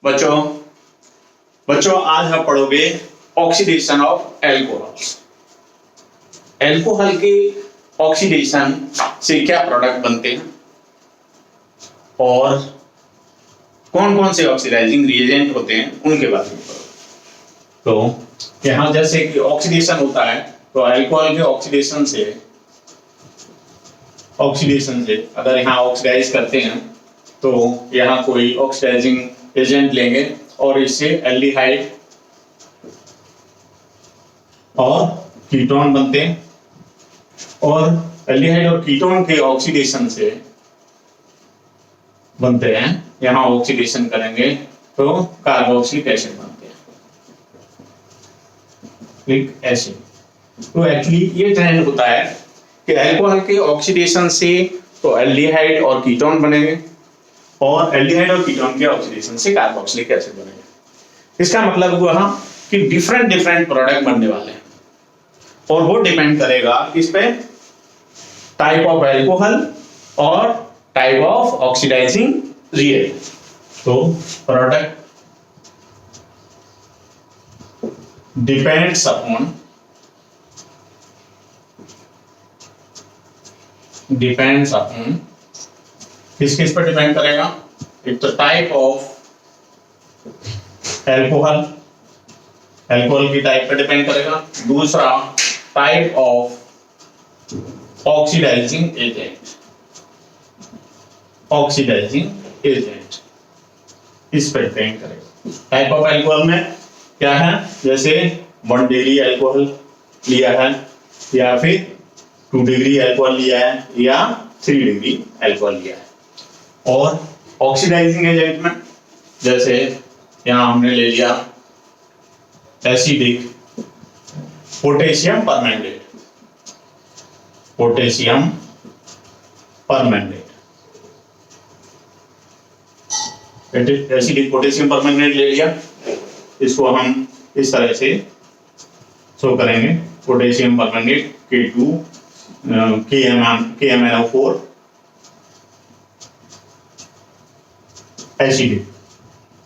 बच्चों बच्चों आज हम पढ़ोगे ऑक्सीडेशन ऑफ एल्कोहल्स। एल्कोहल के ऑक्सीडेशन से क्या प्रोडक्ट बनते हैं और कौन कौन से ऑक्सीडाइजिंग रिएजेंट होते हैं उनके बारे में पढ़ो। तो यहाँ जैसे कि ऑक्सीडेशन होता है तो एल्कोहल के ऑक्सीडेशन से अगर यहाँ ऑक्सीडाइज करते हैं तो यहाँ कोई ऑक्सीडाइजिंग एजेंट लेंगे और इससे एल्डिहाइड और कीटोन बनते हैं और एल्डिहाइड और कीटोन के ऑक्सीडेशन से बनते हैं। यहाँ ऑक्सीडेशन करेंगे तो कार्बोक्सिलिक एसिड बनते हैं एसिड। तो एक्चुअली ये ट्रेंड होता है कि एल्कोहल के ऑक्सीडेशन से तो एल्डिहाइड और कीटोन बनेंगे और एल्डिहाइड और कीटोन के ऑक्सीडेशन से कार्बोक्सिलिक एसिड बनेगा। इसका मतलब हुआ कि डिफरेंट डिफरेंट प्रोडक्ट बनने वाले हैं और वो डिपेंड करेगा किस पे, टाइप ऑफ एल्कोहल और टाइप ऑफ ऑक्सीडाइजिंग रिएजेंट। तो प्रोडक्ट डिपेंड्स अपॉन किस किस पर डिपेंड करेगा। एक तो टाइप ऑफ एल्कोहल की टाइप पर डिपेंड करेगा, दूसरा टाइप ऑफ ऑक्सीडाइजिंग एजेंट इस पर डिपेंड करेगा। टाइप ऑफ एल्कोहल में क्या है, जैसे 1 डिग्री एल्कोहल लिया है या फिर 2 डिग्री एल्कोहल लिया है या 3 डिग्री एल्कोहल लिया है। और ऑक्सीडाइजिंग एजेंट में जैसे यहां हमने ले लिया acidic potassium permanganate acidic potassium permanganate ले लिया। इसको हम इस तरह से शो करेंगे, potassium permanganate K2 KMnO4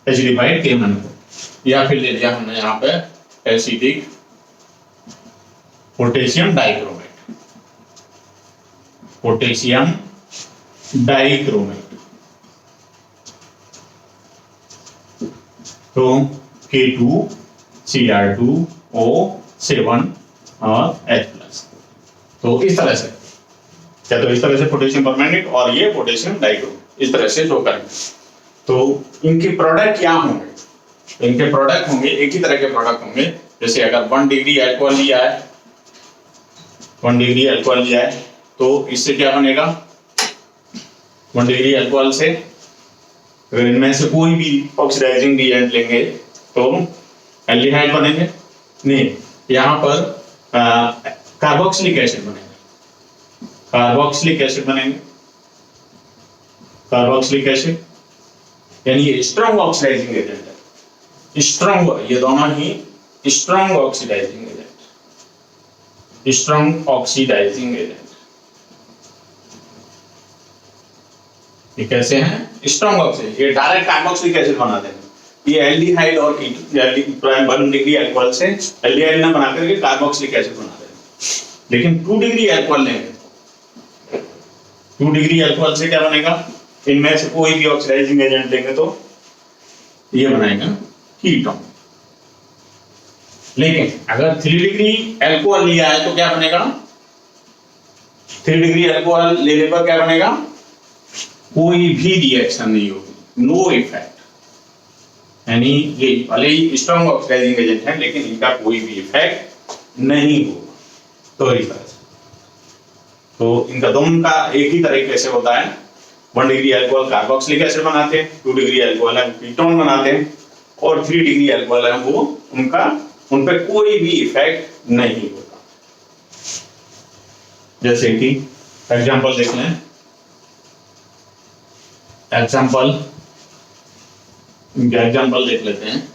acidified KMnO4, या फिर ले लिया हमने यहाँ पे एसिडिक पोटेशियम डाइक्रोमेट तो K2Cr2O7 और H+। तो इस तरह से क्या, तो इस तरह से पोटेशियम परमैंगनेट और ये पोटेशियम डाइक्रोमेट इस तरह से शो करेंगे। तो इनके प्रोडक्ट क्या होंगे, इनके प्रोडक्ट होंगे एक ही तरह के प्रोडक्ट होंगे। जैसे अगर 1 डिग्री एल्कोहल लिया है तो इससे क्या बनेगा, 1 डिग्री एल्कोहल से अगर इनमें से कोई भी ऑक्सीडाइजिंग रिएजेंट लेंगे तो एल्डिहाइड बनेंगे, नहीं यहाँ पर कार्बोक्सिलिक एसिड यानी ये स्ट्रॉन्ग ऑक्सीडाइजिंग एजेंट है। स्ट्रॉन्ग, ये दोनों ही स्ट्रॉन्ग ऑक्सीडाइजिंग एजेंट। ये कैसे हैं, स्ट्रॉन्ग ऑक्सीडाइजिंग, ये डायरेक्ट कार्बोक्सिलिक एसिड बना देंगे। ये एल्डिहाइड और 1 डिग्री एल्कोहल से एल्डिहाइड ना बना करके कार्बोक्सिलिक एसिड बना देंगे। लेकिन 2 डिग्री एल्कोहल लेंगे, 2 डिग्री एल्कोहल से क्या बनेगा, इनमें से कोई भी ऑक्सीडाइजिंग एजेंट लेंगे तो ये बनाएगा कीटोन। लेकिन अगर 3 डिग्री एल्कोहल लिया है तो क्या बनेगा, 3 डिग्री एल्कोहल लेने पर क्या बनेगा, कोई भी रिएक्शन नहीं होगी, नो इफेक्ट। यानी ये भले ही स्ट्रॉन्ग ऑक्सीडाइजिंग एजेंट है लेकिन इनका कोई भी इफेक्ट नहीं होगा। तो इस तरह से तो इनका दोनों का एक ही तरीके से होता है। 1 डिग्री एल्कोहल कार्बोक्सिलिक एसिड बनाते हैं, 2 डिग्री एल्कोहल है कीटोन बनाते हैं और 3 डिग्री एल्कोहल है वो उन पर कोई भी इफेक्ट नहीं होता। जैसे कि एग्जांपल देख लें, एग्जांपल देख लेते हैं।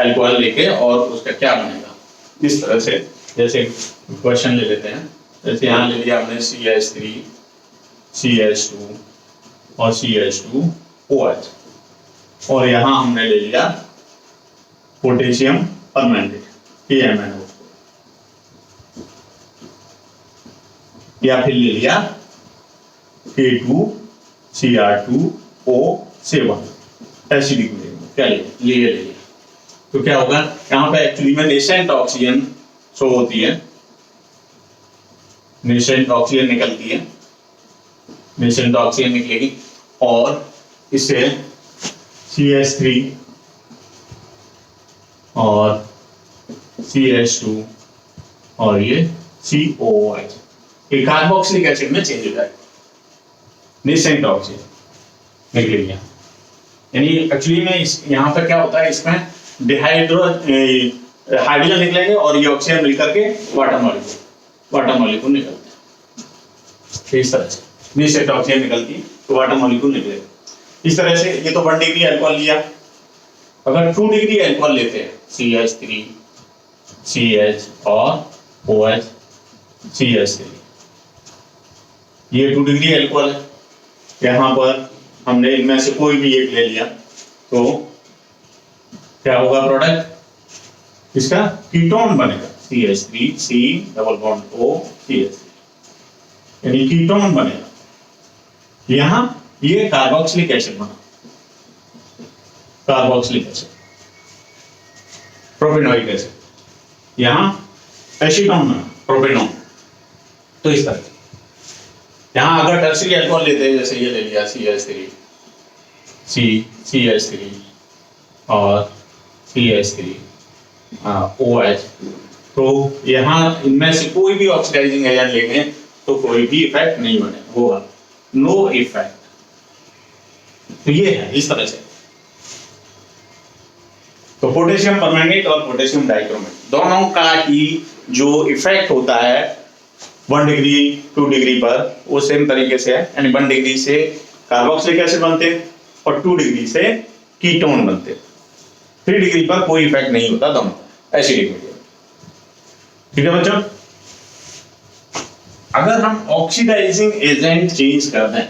एल्कोहल लेके और उसका क्या बनेगा इस तरह से, जैसे क्वेश्चन ले लेते हैं। जैसे यहाँ ले लिया हमने CH3 CH2 और CH2OH। और यहां हमने ले लिया पोटेशियम परमैंगनेट KMnO, या फिर ले लिया K2Cr2O7 एसिडिक मीडियम, क्या ले लिया। तो क्या होगा, यहाँ पे एक्चुअली में नेसेंट ऑक्सीजन शो होती है, नेसेंट ऑक्सीजन निकलती है, नेसेंट ऑक्सीजन निकलेगी और इससे CH3 और CH2 और ये COOH ये कार्बोक्सिलिक एसिड में चेंज हो जाएगा, नेसेंट ऑक्सीजन निकलेगी। यानी एक्चुअली में यहाँ पर क्या होता है, इसमें हाइड्रोजन निकलेंगे और ये ऑक्सीजन मिलकर के वाटर मॉलिक्यूल निकलते हैं। इस तरह से नेसेंट ऑक्सीजन निकलती है तो वाटर मॉलिक्यूल निकलेगा। इस तरह से ये तो 1 डिग्री अल्कोहल लिया। अगर 2 डिग्री अल्कोहल लेते हैं, CH3 CH और OH CH3, ये 2 डिग्री अल्कोहल है। यहाँ पर हमने इनमें से कोई भी एक ले लिया तो क्या होगा, प्रोडक्ट इसका कीटोन बनेगा, CH3 C double bond O CH3, यानी कीटोन बनेगा। यहां ये कार्बोक्सिलिक एसिड बना, कार्बोक्सिलिक एसिड, प्रोपेनोइक एसिड, यहां एसीटोन बना, प्रोपेनोन। तो इस तरह यहां अगर टर्शियरी अल्कोहल लेते हैं, जैसे ये ले लिया CH3 CH3 और CH3 OH, तो यहां इनमें से कोई भी ऑक्सीडाइजिंग एजेंट लेंगे तो कोई भी इफेक्ट नहीं बनेगा, होगा नो इफेक्ट। तो ये है इस तरह से। तो पोटेशियम परमैंगनेट और पोटेशियम डाइक्रोमेट दोनों का ही जो इफेक्ट होता है 1 डिग्री 2 डिग्री पर, वो सेम तरीके से है। यानी 1 डिग्री से कार्बोक्सिलिक एसिड बनते हैं और 2 डिग्री से कीटोन बनते हैं। 3 डिग्री पर कोई इफेक्ट नहीं होता दोनों एसिडिक मीडियम। ठीक है बच्चों, अगर हम ऑक्सीडाइजिंग एजेंट चेंज कर दें,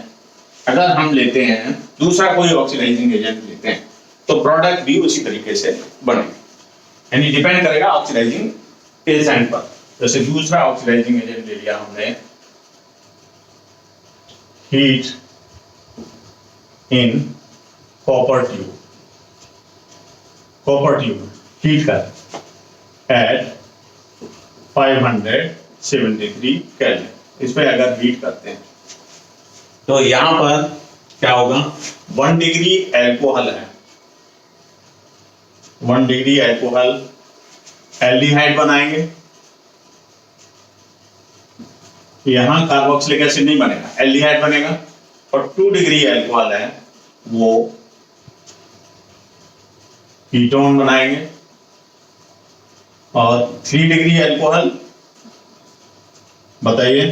अगर हम लेते हैं दूसरा कोई ऑक्सीडाइजिंग एजेंट लेते हैं तो प्रोडक्ट भी उसी तरीके से बनेगा। यानी डिपेंड करेगा ऑक्सीडाइजिंग एजेंट पर। जैसे दूसरा ऑक्सीडाइजिंग एजेंट ले लिया हमने, heat in copper tube, copper tube heat कर एट 573 केल्विन, इस पे अगर हीट करते हैं तो यहां पर क्या होगा, 1 डिग्री एल्कोहल है, 1 डिग्री एल्कोहल एल्डिहाइड बनाएंगे। यहां कार्बोक्सिलिक एसिड नहीं बनेगा, एल्डिहाइड बनेगा। और 2 डिग्री एल्कोहल है, वो कीटोन बनाएंगे। और 3 डिग्री एल्कोहल, बताइए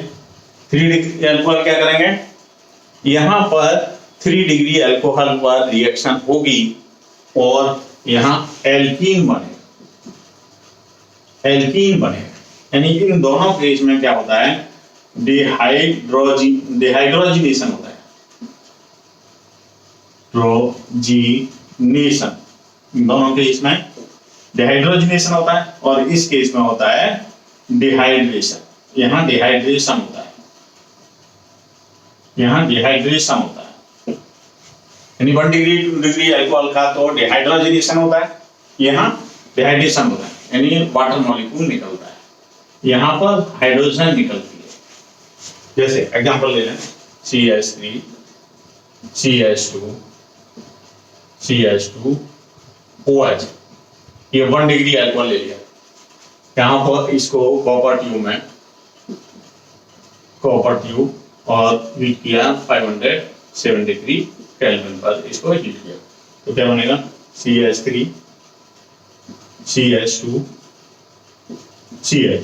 3 डिग्री एल्कोहल क्या करेंगे, यहां पर 3 डिग्री एल्कोहल पर रिएक्शन होगी और यहां एल्कीन बनेगा, एल्कीन बनेगा। यानी इन दोनों केस में क्या होता है, डिहाइड्रोजिनेशन होता है, ड्रोजिनेशन, दोनों केस में डिहाइड्रोजिनेशन होता है और इस केस में होता है डिहाइड्रेशन। यहां डिहाइड्रेशन होता है, यहां डिहाइड्रेशन होता है। यानी 1 डिग्री 2 डिग्री अल्कोहल का तो डिहाइड्रोजिनेशन होता है, यहां डिहाइड्रेशन होता है, यानी वाटर मॉलिक्यूल निकलता है, यहां पर हाइड्रोजन निकलती है। जैसे एग्जांपल ले लें, CH3 CH2 CH2 OH, ये 1 डिग्री अल्कोहल ले लिया, यहां पर इसको कॉपर ट्यूब में, कॉपर ट्यूब और हीट किया 573 केल्विन पर, इसको हीट किया तो क्या बनेगा, CH3 CH2 CH,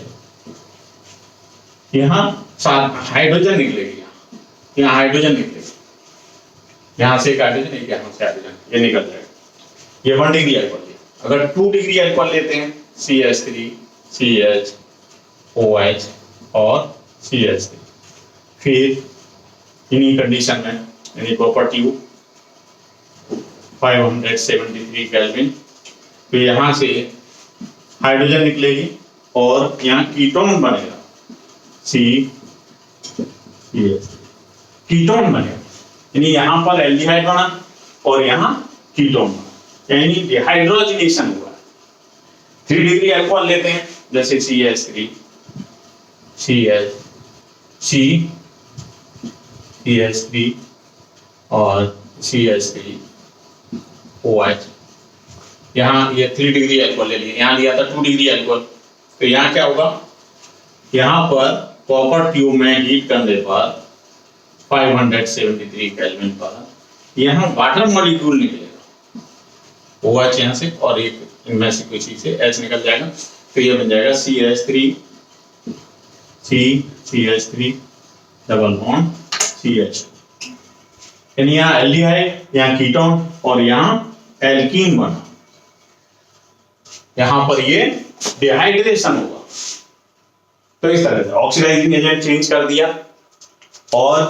यहां हाइड्रोजन निकलेगी, यहां हाइड्रोजन निकलेगी, यहां से एक हाइड्रोजन, एक यहां से हाइड्रोजन, ये निकल जाएगा। ये 1 डिग्री अल्कोहल। अगर 2 डिग्री अल्कोहल लेते हैं, CH3 CH OH और CH3, फिर इन्हीं कंडीशन में, यानी कॉपर ट्यूब 573 केल्विन। तो यहां से हाइड्रोजन निकलेगी और यहाँ कीटोन बनेगा, सी कीटोन बनेगा, यानी यहाँ पर एल्डिहाइड बना और यहाँ कीटोन बना, यानी डिहाइड्रोजनेशन हुआ। 3 डिग्री अल्कोहल लेते हैं जैसे CH3 CH3 और CH3 OH। यहाँ ये 3 डिग्री अल्कोहल ले लिया, यहाँ लिया था 2 डिग्री अल्कोहल। तो यहाँ क्या होगा, यहाँ पर कॉपर ट्यूब में हीट करने पर 573 केल्विन पर यहाँ वाटर मॉलिक्यूल निकलेगा, OH यहाँ से और एक इनमें से किसी से H निकल जाएगा। तो ये बन जाएगा CH3 डबल बॉन्ड CH, यानी यहाँ एल्डिहाइड, यहाँ कीटोन और यहाँ एल्कीन बना। यहां पर ये डिहाइड्रेशन होगा। तो इस तरह से ऑक्सीडाइजिंग एजेंट चेंज कर दिया और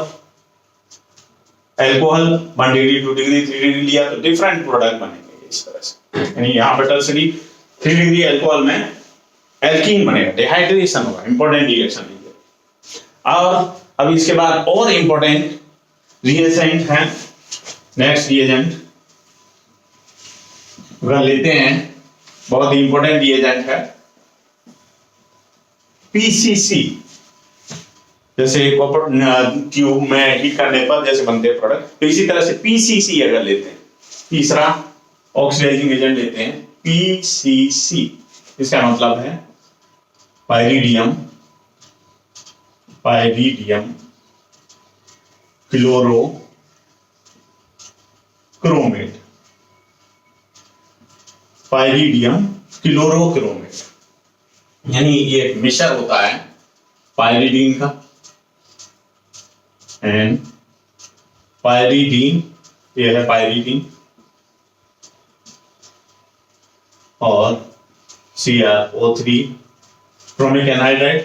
अल्कोहल 1 डिग्री 2 डिग्री 3 डिग्री लिया तो डिफरेंट प्रोडक्ट बनेंगे इस तरह से। यानी यहां पर टर्सरी 3 डिग्री अल्कोहल में एल्कीन बनेगा, डिहाइड्रेशन होगा, इंपॉर्टेंट रिएक्शन है। और अब इसके बाद और इंपॉर्टेंट रिएजेंट है, नेक्स्ट रिएजेंट अगर लेते हैं, बहुत ही इंपॉर्टेंट रिएजेंट है PCC। जैसे कॉपर ट्यूब में हीट करने पर जैसे बनते हैं प्रोडक्ट, तो इसी तरह से PCC अगर लेते हैं, तीसरा ऑक्सीडाइजिंग एजेंट लेते हैं PCC, इसका मतलब है पाइरिडियम क्लोरोक्रोमेट, पाइरिडियम क्लोरोक्रोमेट, यानी ये एक मिश्र होता है पाइरिडीन का एंड पाइरिडीन, ये है पाइरिडीन और CrO3 क्रोमिक एनहाइड्राइड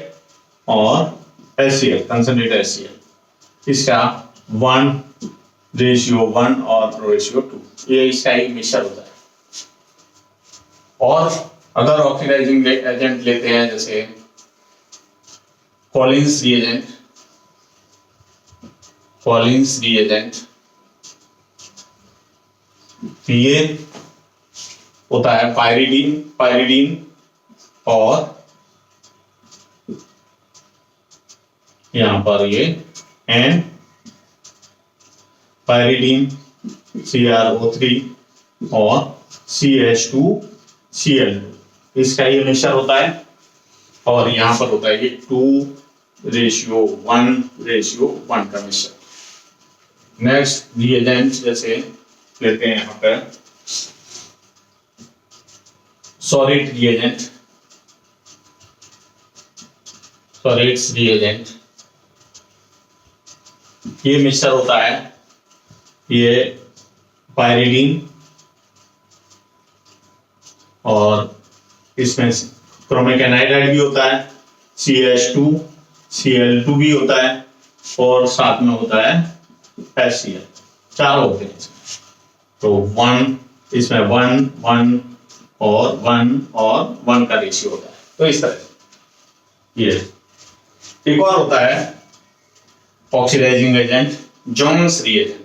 और HCl कंसंट्रेट HCl, इसका 1:1 और 2:2, ये इसका एक मिश्र होता है। और अगर ऑक्सीडाइजिंग एजेंट लेते हैं जैसे कॉलिंस रिएजेंट, ये होता है पाइरिडीन और यहां पर ये एन पाइरिडीन CrO3 और CH2Cl2, इसका ये मिश्र होता है और यहां पर होता है ये 2:1:1 का मिश्र। नेक्स्ट रिएजेंट जैसे लेते हैं यहां पर सॉलिड रिएजेंट, ये मिक्सचर होता है, ये पाइरिडीन और इसमें क्रोमिक एनहाइड्राइड भी होता है, CH2Cl2 भी होता है और साथ में होता है HCl, चारों होते हैं इसमें। तो 1 इसमें 1:1 और 1:1 का रेशियो होता है। तो इस तरह ये एक और होता है ऑक्सीडाइजिंग एजेंट जोन्स रिएजेंट,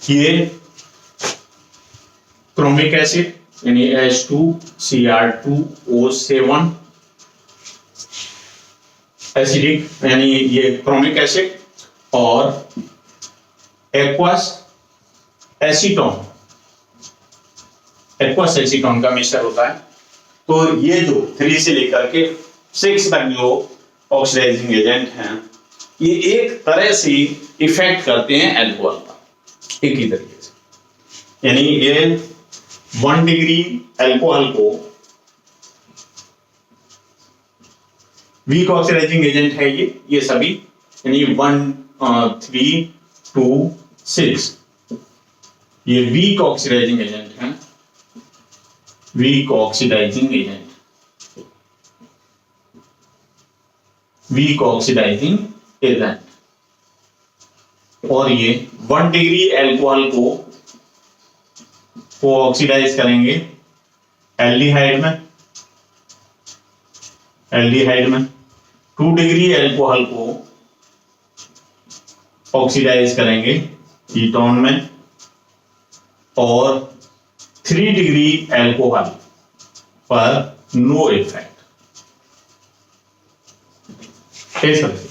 ये क्रोमिक एसिड यानी H2Cr2O7 एसिडिक, यानी ये क्रोमिक एसिड और एक्वस एसीटोन का मिक्सचर होता है। तो ये जो 3 से लेकर के 6 तक जो ऑक्सीडाइजिंग एजेंट हैं, ये एक तरह से इफेक्ट करते हैं अल्कोहल का, एक ही तरीके से। यानी ये 1 डिग्री अल्कोहल को वीक ऑक्सीडाइजिंग एजेंट है ये सभी, यानी 1, 3, 2, 6 ये वीक ऑक्सीडाइजिंग एजेंट हैं, वीक ऑक्सीडाइजिंग एजेंट। और ये 1 डिग्री अल्कोहल को ऑक्सीडाइज करेंगे एल्डिहाइड में 2 डिग्री अल्कोहल को ऑक्सीडाइज करेंगे कीटोन में, और 3 डिग्री अल्कोहल पर नो इफेक्ट।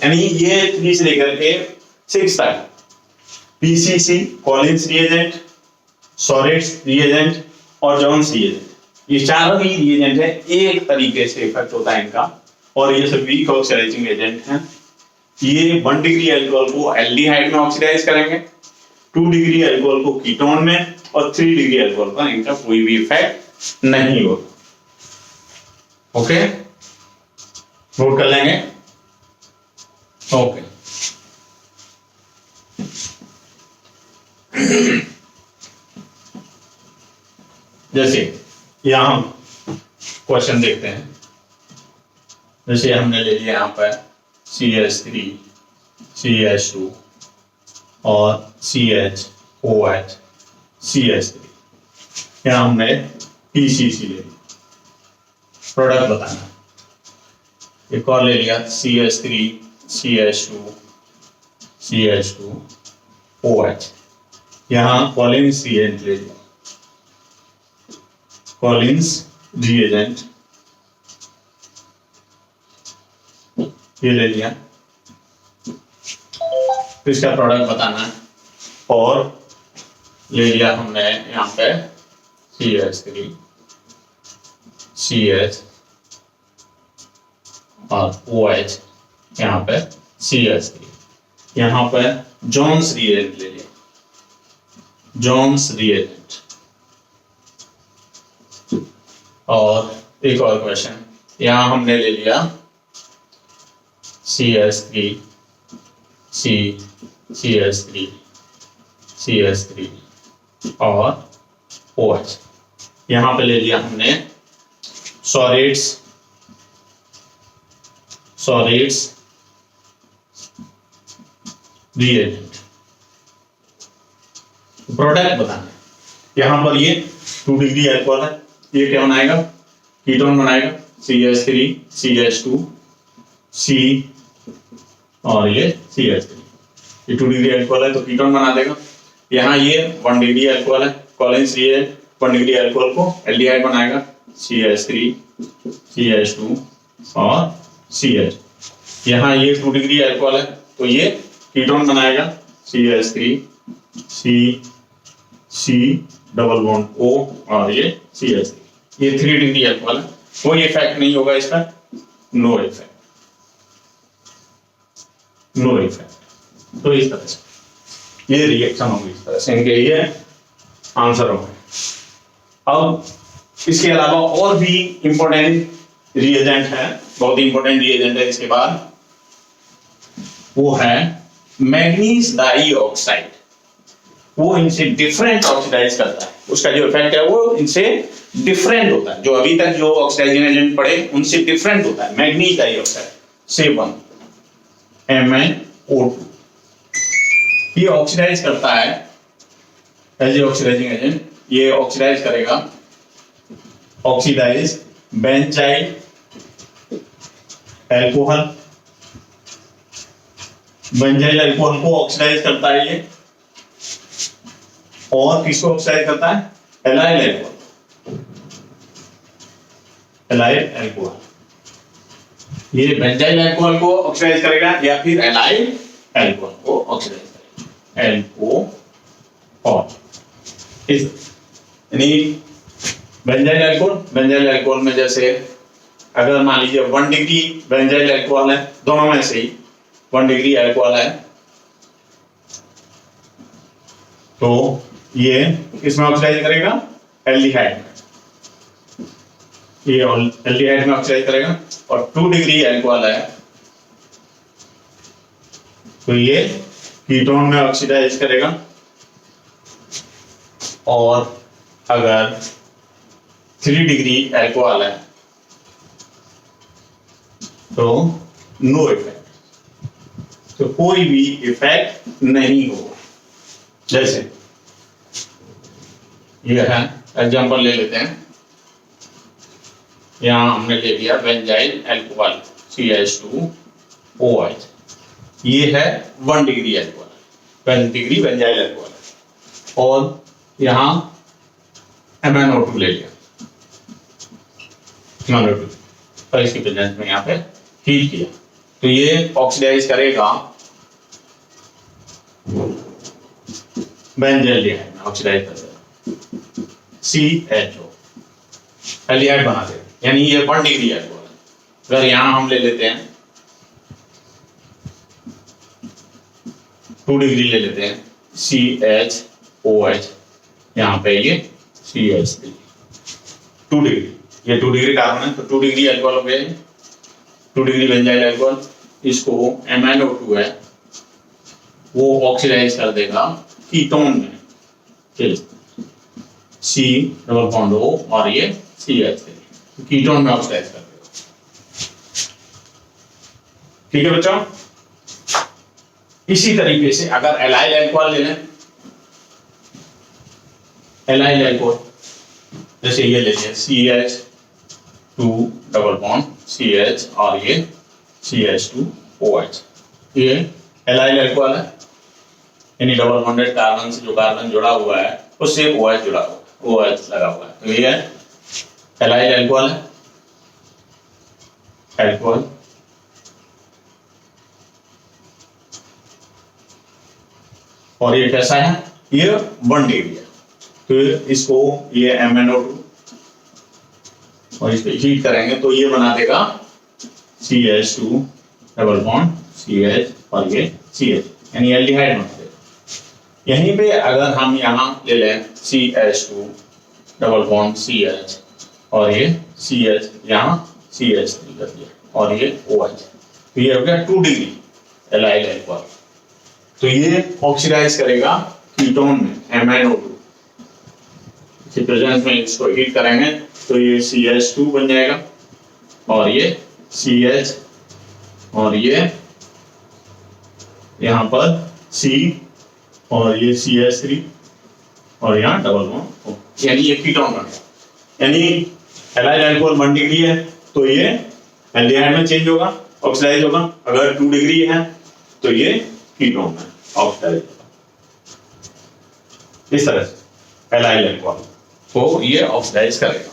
यानी ये 3 से लेकर के 6 तक पीसीसी कॉलिंस रिएजेंट, सॉरेट्स रिएजेंट और जॉन्स रिएजेंट, ये चारों ही रिएजेंट है, एक तरीके से इफेक्ट होता है इनका, और ये सब वीक ऑक्सीडाइजिंग एजेंट हैं। ये 1 डिग्री अल्कोहल को एल्डिहाइड में ऑक्सीडाइज करेंगे, 2 डिग्री अल्कोहल को कीटोन में, और 3 डिग्री अल्कोहल पर इनका कोई भी इफेक्ट नहीं होगा। ओके, नोट कर लेंगे। ओके, जैसे यहां हम क्वेश्चन देखते हैं, जैसे हमने ले लिया यहां पर CH3 CH2 और CHOH CH3, यहां हमने PCC ले लिया, प्रोडक्ट बताना। एक और ले लिया CH3 CH2 CH2 OH, यहां कॉलिन्स रिएजेंट ले लिया, कॉलिन्स रिएजेंट ये ले लिया, इसका प्रोडक्ट बताना है, और ले लिया हमने यहाँ पे CH3 CH और OH, यहाँ पे CH3, यहाँ पे जॉन्स रिएजेंट ले लिया, जॉन्स रिएजेंट। और एक और क्वेश्चन, यहाँ हमने ले लिया CH3 CH3 CH3 और OH, यहां पे ले लिया हमने सॉरेट्स रिएजेंट। प्रोडक्ट बताना है, यहां पर ये 2 डिग्री अल्कोहल है, ये क्या बनाएगा, कीटोन बनाएगा CH3 CH2 C और ये CH3, ये 2 डिग्री अल्कोहल है तो कीटोन बना देगा। यहाँ ये 1 डिग्री अल्कोहल है, कॉलिन्स रिएजेंट 1 डिग्री अल्कोहल को एल्डिहाइड बनाएगा CH3 CH2 और CH। यहाँ ये 2 डिग्री अल्कोहल है तो ये कीटोन बनाएगा CH3 C double bond O और ये CH3। ये 3 डिग्री अल्कोहल है, कोई इफेक्ट नहीं होगा इसका, नो इफेक्ट, नो इफेक्ट। तो इस तरह से ये रिएक्शन होंगे, इस तरह से इनके ये आंसर होंगे। अब इसके अलावा और भी इंपॉर्टेंट रिएजेंट है, बहुत इंपॉर्टेंट रिएजेंट है इसके बाद, वो है मैग्नीज डाइऑक्साइड। वो इनसे डिफरेंट ऑक्सीडाइज करता है, उसका जो इफेक्ट है वो इनसे डिफरेंट होता है, जो अभी तक जो ऑक्सीडाइजिंग एजेंट पढ़े उनसे डिफरेंट होता है। मैग्नीज डाइऑक्साइड C1 MnO2, ये ऑक्सीडाइज करता है एज ए ऑक्सीडाइजिंग एजेंट, ये ऑक्सीडाइज करेगा, oxidize benzyl alcohol, benzyl alcohol को ऑक्सीडाइज करता है ये, और किसको ऑक्सीडाइज करता है, एलाइल अल्कोहल, एलाइल अल्कोहल। ये बेंजाइल अल्कोहल को ऑक्सीडाइज करेगा या फिर एलाइल अल्कोहल को ऑक्सीडाइज करेगा, अल्कोहल। यानी बेंजाइल अल्कोहल में जैसे अगर मान लीजिए 1 डिग्री बेंजाइल अल्कोहल है, दोनों में से ही 1 डिग्री अल्कोहल है, तो ये इसमें ऑक्सीडाइज करेगा एल्डिहाइड में, ये एल्डिहाइड में ऑक्सीडाइज करेगा, और 2 डिग्री अल्कोहल है तो ये कीटोन में ऑक्सीडाइज करेगा, और अगर 3 डिग्री अल्कोहल है तो नो इफेक्ट, तो कोई भी इफेक्ट नहीं होगा। जैसे ये है, एग्जांपल ले लेते हैं, यहां हमने ले लिया बेंजाइल अल्कोहल CH2OH, ये है 1 degree alcohol, 1 degree benzyl alcohol, और यहां MnO2 ले लिया, MnO2, और इसकी प्रेजेंस में यहाँ पे हीट किया, तो ये ऑक्सीडाइज करेगा बेंजाइल्डिहाइड में, ऑक्सीडाइज कर देगा CHO, एल्डिहाइड बना देगा, यानी ये 1 डिग्री अल्कोहल है। अगर यहां हम ले लेते हैं 2 डिग्री ले लेते हैं CHOH, यहां पे ये CH3, 2 डिग्री, ये 2 डिग्री कार्बन है, तो 2 डिग्री अल्कोहल हो गया, 2 डिग्री बेंजाइल अल्कोहल, इसको MnO2 है वो ऑक्सीडाइज कर देगा कीटोन में, C डबल बॉन्ड O और ये CH3, कीटोन में ऑक्सीडाइज कर देगा। ठीक है बच्चों, इसी तरीके से अगर एलाइल अल्कोहल ले लें, एलाइल अल्कोहल जैसे ये ले लिया CH2 डबल बॉन्ड CH और ये CH2OH, ये एलाइल अल्कोहल है, यानी डबल बॉन्डेड कार्बन से जो कार्बन जुड़ा हुआ है उससे OH जुड़ा हुआ है, OH लगा हुआ है, तो ये एलाइल अल्कोहल है, अल्कोहल, और ये कैसा है, ये 1 डिग्री है, तो इसको ये MnO2 और इसको हीट करेंगे तो ये बना देगा CH2 डबल बॉन्ड CH और ये CH, यानी एल्डिहाइड बना देगा। यहीं पे अगर हम यहाँ ले लें CH2 डबल बॉन्ड CH और ये CH, यहाँ CH3 कर दिया और ये OH, तो ये हो गया 2 डिग्री एलाइल अल्कोहल, तो ये ऑक्सीडाइज करेगा कीटोन में MnO2, इसकी प्रेजेंस में इसको हीट करेंगे तो ये CH2 बन जाएगा और ये CH और ये यहाँ पर C और ये CH3 और यहाँ डबल बॉन्ड, यानी ये कीटोन बन गया, यानी एलाइल अल्कोहल 1 डिग्री है तो ये एल्डिहाइड में चेंज होगा, ऑक्सीडाइज होगा, अगर 2 डिग्री है तो ये कीटोन में ऑक्सीडाइज होगा। इस तरह से एलाइल अल्कोहल को ये ऑक्सीडाइज करेगा।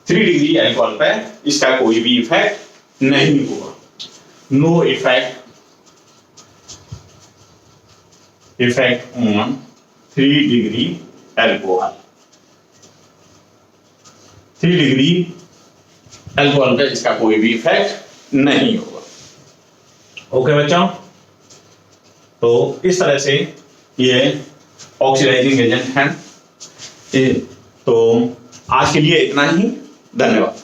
3 डिग्री अल्कोहल पे इसका कोई भी इफेक्ट नहीं होगा, no effect on 3 degree alcohol, 3 degree alcohol पे इसका कोई भी इफेक्ट नहीं होगा। ओके बच्चों, तो इस तरह से ये ऑक्सीडाइजिंग एजेंट है। तो आज के लिए इतना ही, धन्यवाद।